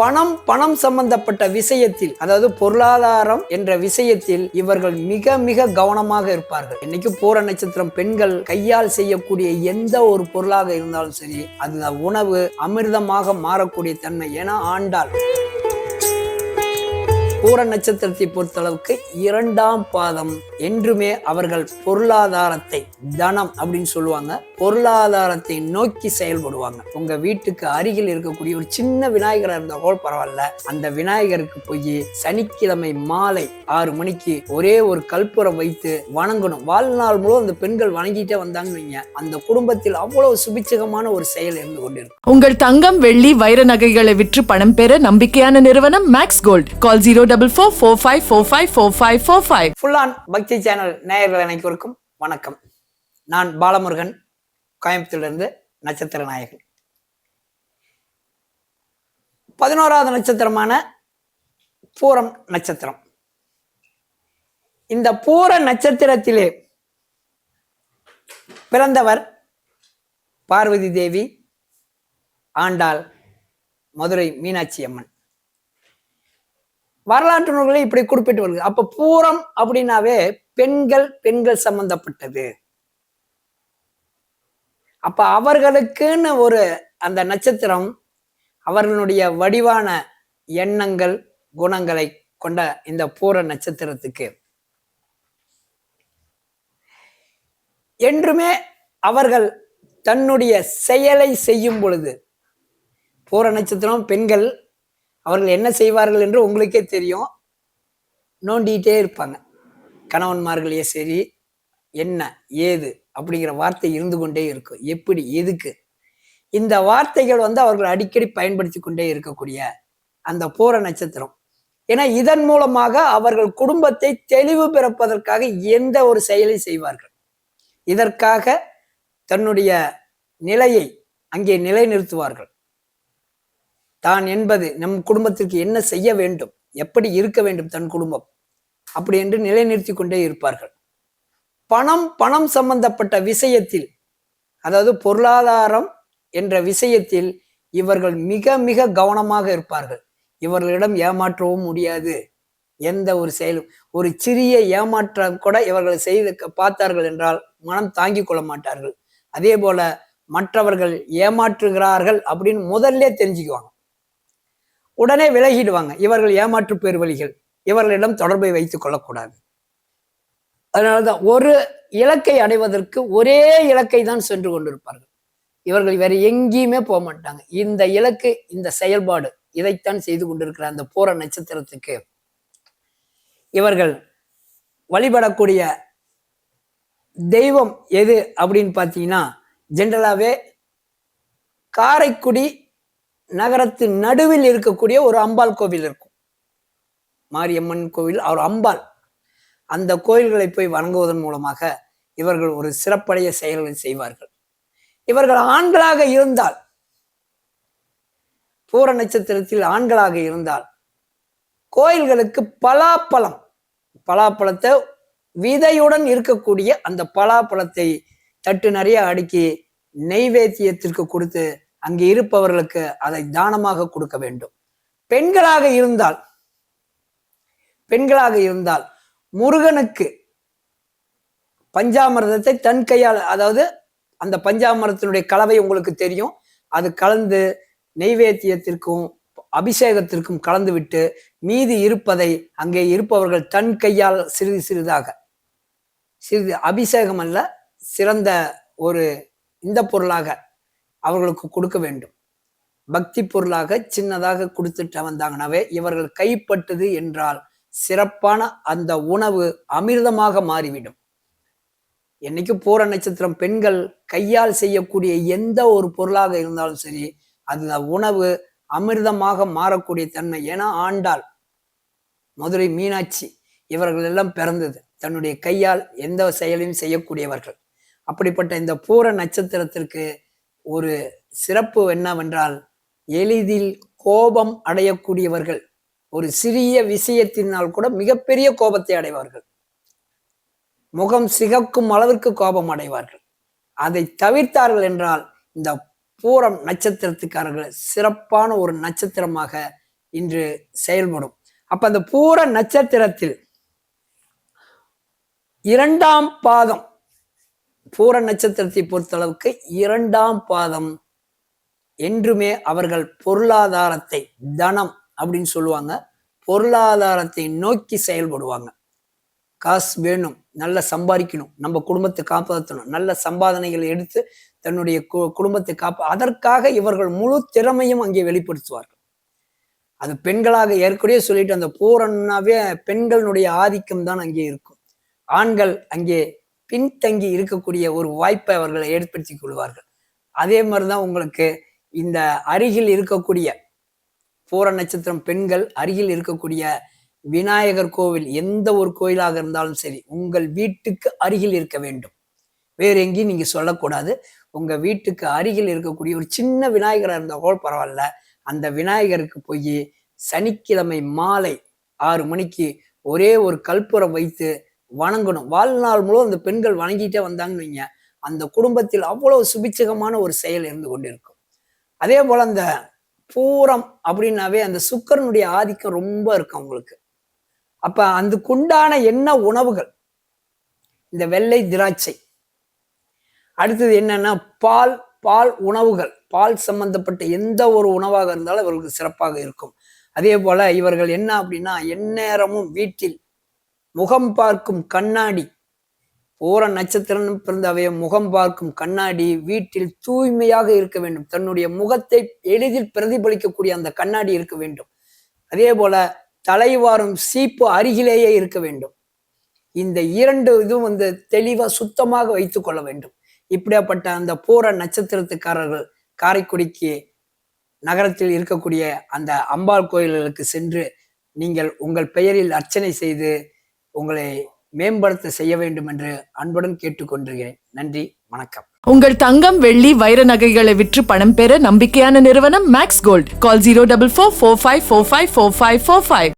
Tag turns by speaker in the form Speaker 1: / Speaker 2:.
Speaker 1: பணம் சம்பந்தப்பட்ட விஷயத்தில், அதாவது பொருளாதாரம் என்ற விஷயத்தில் இவர்கள் மிக மிக கவனமாக இருப்பார்கள். இன்னைக்கு பூர நட்சத்திரம் பெண்கள் கையால் செய்யக்கூடிய எந்த ஒரு பொருளாக இருந்தாலும் சரி, அது உணவு அமிர்தமாக மாறக்கூடிய தன்மை. ஏன்னா ஆண்டாள் பூர நட்சத்திரத்தை பொறுத்தளவுக்கு 2ஆம் பாதம் என்றுமே அவர்கள் பொருளாதாரத்தை, தனம் அப்படின்னு சொல்லுவாங்க, பொருளாதாரத்தை நோக்கி செயல்படுவாங்க. உங்க வீட்டுக்கு அருகில் இருக்கக்கூடிய ஒரு சின்ன விநாயகரா இருந்தா கூட பரவாயில்ல, அந்த விநாயகருக்கு போய் சனிக்கிழமை மாலை 6 மணிக்கு ஒரே ஒரு கற்பூரம் வைத்து வணங்கணும். வாழ்நாள் முழு அந்த பெண்கள் வணங்கிட்டே வந்தாங்க, அந்த குடும்பத்தில் அவ்வளவு சுபிட்சகமான ஒரு செயல் இருந்து கொண்டிருக்கும்.
Speaker 2: உங்கள் தங்கம், வெள்ளி, வைர நகைகளை விற்று பணம் பெற நம்பிக்கையான நிறுவனம் Max Gold. Call 04445454545.
Speaker 1: Full on Bhakti channel நேயர்கள் அனைவருக்கும் வணக்கம். நான் பாலமுருகன், கோயம்புத்தூரிலிருந்து நட்சத்திர நாயகன். 11வது நட்சத்திரமான பூரம் நட்சத்திரம். இந்த பூர நட்சத்திரத்திலே பிறந்தவர் பார்வதி தேவி, ஆண்டாள், மதுரை மீனாட்சி அம்மன். வரலாற்று நூல்களை இப்படி குறிப்பிட்டு வருது. அப்ப பூரம் அப்படின்னாவே பெண்கள் சம்பந்தப்பட்டது. அப்ப அவர்களுக்குன்னு ஒரு அந்த நட்சத்திரம், அவர்களுடைய வடிவான எண்ணங்கள், குணங்களை கொண்ட இந்த பூர நட்சத்திரத்துக்கு என்றுமே அவர்கள் தன்னுடைய செயலை செய்யும் பொழுது, பூர நட்சத்திரம் பெண்கள் அவர்கள் என்ன செய்வார்கள் என்று உங்களுக்கே தெரியும். நோண்டிகிட்டே இருப்பாங்க. கணவன்மார்களே சரி, என்ன ஏது அப்படிங்கிற வார்த்தை இருந்து கொண்டே இருக்கும். எப்படி, எதுக்கு, இந்த வார்த்தைகள் அவர்கள் அடிக்கடி பயன்படுத்தி கொண்டே இருக்கக்கூடிய அந்த பூர நட்சத்திரம். ஏன்னா இதன் மூலமாக அவர்கள் குடும்பத்தை தெளிவு பிறப்பதற்காக எந்த ஒரு செயலை செய்வார்கள். இதற்காக தன்னுடைய நிலையை அங்கே நிலைநிறுத்துவார்கள். தான் என்பது நம் குடும்பத்திற்கு என்ன செய்ய வேண்டும், எப்படி இருக்க வேண்டும் தன் குடும்பம், அப்படி என்று நிலைநிறுத்தி கொண்டே இருப்பார்கள். பணம் சம்பந்தப்பட்ட விஷயத்தில், அதாவது பொருளாதாரம் என்ற விஷயத்தில் இவர்கள் மிக மிக கவனமாக இருப்பார்கள். இவர்களிடம் ஏமாற்றவும் முடியாது. எந்த ஒரு செயலும், ஒரு சிறிய ஏமாற்றம் கூட இவர்கள் செய்து பார்த்தார்கள் என்றால் மனம் தாங்கிக் கொள்ள மாட்டார்கள். அதே போல மற்றவர்கள் ஏமாற்றுகிறார்கள் அப்படின்னு முதல்ல தெரிஞ்சுக்குவாங்க, உடனே விலகிடுவாங்க. இவர்கள் ஏமாற்று பேர்வழிகள், இவர்களிடம் தொடர்பை வைத்துக் கொள்ளக்கூடாது. அதனாலதான் ஒரு இலக்கை அடைவதற்கு ஒரே இலக்கை தான் சென்று கொண்டிருப்பார்கள். இவர்கள் வேற எங்கேயுமே போக மாட்டாங்க. இந்த இலக்கு, இந்த செயல்பாடு, இதைத்தான் செய்து கொண்டிருக்கிற அந்த பூர நட்சத்திரத்துக்கு இவர்கள் வழிபடக்கூடிய தெய்வம் எது அப்படின்னு பார்த்தீங்கன்னா, ஜென்ரலாவே காரைக்குடி நகரத்து நடுவில் இருக்கக்கூடிய ஒரு அம்பாள் கோவில் இருக்கும். மாரியம்மன் கோவில், அவர் அம்பாள். அந்த கோயில்களை போய் வணங்குவதன் மூலமாக இவர்கள் ஒரு சிறப்படைய செயல்களை செய்வார்கள். இவர்கள் ஆண்களாக இருந்தால், பூர நட்சத்திரத்தில் ஆண்களாக இருந்தால், கோயில்களுக்கு பலாப்பழத்தை விதையுடன் இருக்கக்கூடிய அந்த பலாப்பழத்தை தட்டு நிறைய அடுக்கி நெய்வேத்தியத்திற்கு கொடுத்து அங்கே இருப்பவர்களுக்கு அதை தானமாக கொடுக்க வேண்டும். பெண்களாக இருந்தால் முருகனுக்கு பஞ்சாமிர்தத்தை தன் கையால், அதாவது அந்த பஞ்சாமிரத்தினுடைய கலவை உங்களுக்கு தெரியும், அது கலந்து நெய்வேத்தியத்திற்கும் அபிஷேகத்திற்கும் கலந்து விட்டு மீதி இருப்பதை அங்கே இருப்பவர்கள் தன் கையால் சிறிது அபிஷேகம் அல்ல, சிறந்த ஒரு இந்த பொருளாக அவர்களுக்கு கொடுக்க வேண்டும். பக்தி பொருளாக சின்னதாக கொடுத்துட்டு வந்தாங்கன்னாவே இவர்கள் கைப்பட்டது என்றால் சிறப்பான அந்த உணவு அமிர்தமாக மாறிவிடும். என்னைக்கு பூர நட்சத்திரம் பெண்கள் கையால் செய்யக்கூடிய எந்த ஒரு பொருளாக இருந்தாலும் சரி, அது உணவு அமிர்தமாக மாறக்கூடிய தன்மை. ஏன்னா ஆண்டாள், மதுரை மீனாட்சி, இவர்கள் எல்லாம் பிறந்தது தன்னுடைய கையால் எந்த செயலையும் செய்யக்கூடியவர்கள். அப்படிப்பட்ட இந்த பூர நட்சத்திரத்திற்கு ஒரு சிறப்பு என்னவென்றால், எளிதில் கோபம் அடையக்கூடியவர்கள். ஒரு சிறிய விஷயத்தினால் கூட மிகப்பெரிய கோபத்தை அடைவார்கள். முகம் சிகக்கும் அளவிற்கு கோபம் அடைவார்கள். அதை தவிர்த்தார்கள் என்றால் இந்த பூரம் நட்சத்திரத்துக்காரர்கள் சிறப்பான ஒரு நட்சத்திரமாக இன்று செயல்படும். அப்ப அந்த பூர நட்சத்திரத்தில் 2ஆம் பாதம், பூர நட்சத்திரத்தை பொறுத்தளவுக்கு 2ஆம் பாதம் என்றுமே அவர்கள் பொருளாதாரத்தை, தனம் அப்படின்னு சொல்லுவாங்க, பொருளாதாரத்தை நோக்கி செயல்படுவாங்க. காசு வேணும், நல்ல சம்பாதிக்கணும், நம்ம குடும்பத்தை காப்பாற்றணும், நல்ல சம்பாதனைகளை எடுத்து தன்னுடைய குடும்பத்தை அதற்காக இவர்கள் முழு திறமையும் அங்கே வெளிப்படுத்துவார்கள். அது பெண்களாக ஏற்கனவே சொல்லிட்டு, அந்த பூரன்னாவே பெண்களுடைய ஆதிக்கம் தான் அங்கே இருக்கும். ஆண்கள் அங்கே பின்தங்கி இருக்கக்கூடிய ஒரு வாய்ப்பை அவர்களை ஏற்படுத்தி கொள்வார்கள். அதே மாதிரிதான் உங்களுக்கு இந்த அருகில் இருக்கக்கூடிய பூர நட்சத்திரம் பெண்கள் அருகில் இருக்கக்கூடிய விநாயகர் கோவில், எந்த ஒரு கோயிலாக இருந்தாலும் சரி, உங்கள் வீட்டுக்கு அருகில் இருக்க வேண்டும். வேற எங்கேயும் நீங்க சொல்லக்கூடாது. உங்க வீட்டுக்கு அருகில் இருக்கக்கூடிய ஒரு சின்ன விநாயகராக இருந்தால் கூட பரவாயில்ல, அந்த விநாயகருக்கு போய் சனிக்கிழமை மாலை 6 மணிக்கு ஒரே ஒரு கற்பூரம் வைத்து வணங்கணும். வாழ்நாள் முழுவதும் அந்த பெண்கள் வணங்கிட்டே வந்தாங்கன்னு வைங்க, அந்த குடும்பத்தில் அவ்வளவு சுபிட்சகமான ஒரு செயல் இருந்து கொண்டிருக்கும். அதே போல அந்த பூரம் அப்படின்னாவே அந்த சுக்கிரனுடைய ஆதிக்கம் ரொம்ப இருக்கும் அவங்களுக்கு. அப்ப அதுக்குண்டான என்ன உணவுகள், இந்த வெள்ளை திராட்சை, அடுத்தது என்னன்னா பால் உணவுகள், பால் சம்பந்தப்பட்ட எந்த ஒரு உணவாக இருந்தாலும் இவர்களுக்கு சிறப்பாக இருக்கும். அதே போல இவர்கள் என்ன அப்படின்னா, எந்நேரமும் வீட்டில் முகம் பார்க்கும் கண்ணாடி, பூர நட்சத்திரம் பிறந்தவை முகம் பார்க்கும் கண்ணாடி வீட்டில் தூய்மையாக இருக்க வேண்டும். தன்னுடைய முகத்தை எளிதில் பிரதிபலிக்கக்கூடிய அந்த கண்ணாடி இருக்க வேண்டும். அதே போல தலைவாரும் சீப்பு அருகிலேயே இருக்க வேண்டும். இந்த 2 இதுவும் தெளிவா சுத்தமாக வைத்துக் கொள்ள வேண்டும். இப்படியாப்பட்ட அந்த பூர நட்சத்திரத்துக்காரர்கள் காரைக்குடிக்கு நகரத்தில் இருக்கக்கூடிய அந்த அம்பாள் கோயில்களுக்கு சென்று நீங்கள் உங்கள் பெயரில் அர்ச்சனை செய்து உங்களை மேம்படுத்த செய்ய வேண்டும் என்று அன்புடன் கேட்டுக்கொண்டிருக்கிறேன். நன்றி, வணக்கம்.
Speaker 2: உங்கள் தங்கம், வெள்ளி, வைர நகைகளை விற்று பணம் பெற நம்பிக்கையான நிறுவனம் மேக்ஸ் கோல்ட். கால் 04445454545.